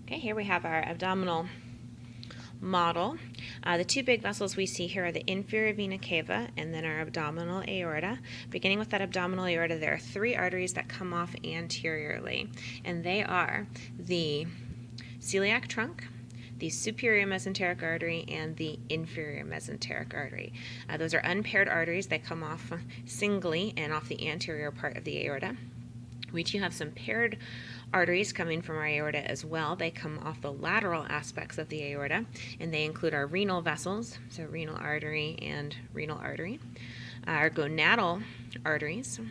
Okay, here we have our abdominal model. The two big vessels we see here are the inferior vena cava and then our abdominal aorta. Beginning with that abdominal aorta, there are three arteries that come off anteriorly, and they are the celiac trunk, the superior mesenteric artery, and the inferior mesenteric artery. Those are unpaired arteries. They come off singly and off the anterior part of the aorta. We do have some paired arteries coming from our aorta as well. They come off the lateral aspects of the aorta, and they include our renal vessels, so renal artery and renal artery, our gonadal arteries,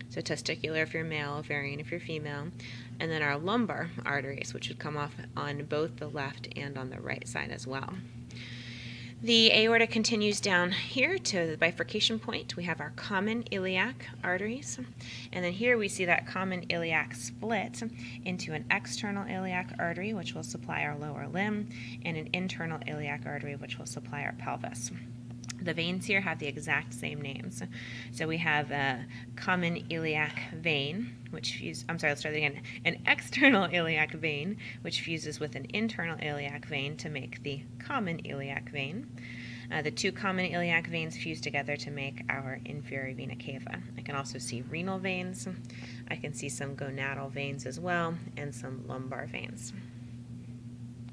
so testicular if you're male, ovarian if you're female, and then our lumbar arteries, which would come off on both the left and on the right side as well. The aorta continues down here to the bifurcation point. We have our common iliac arteries, and then here we see that common iliac split into an external iliac artery, which will supply our lower limb, and an internal iliac artery, which will supply our pelvis. The veins here have the exact same names. So we have a common iliac vein, an external iliac vein, which fuses with an internal iliac vein to make the common iliac vein. The two common iliac veins fuse together to make our inferior vena cava. I can also see renal veins. I can see some gonadal veins as well, and some lumbar veins.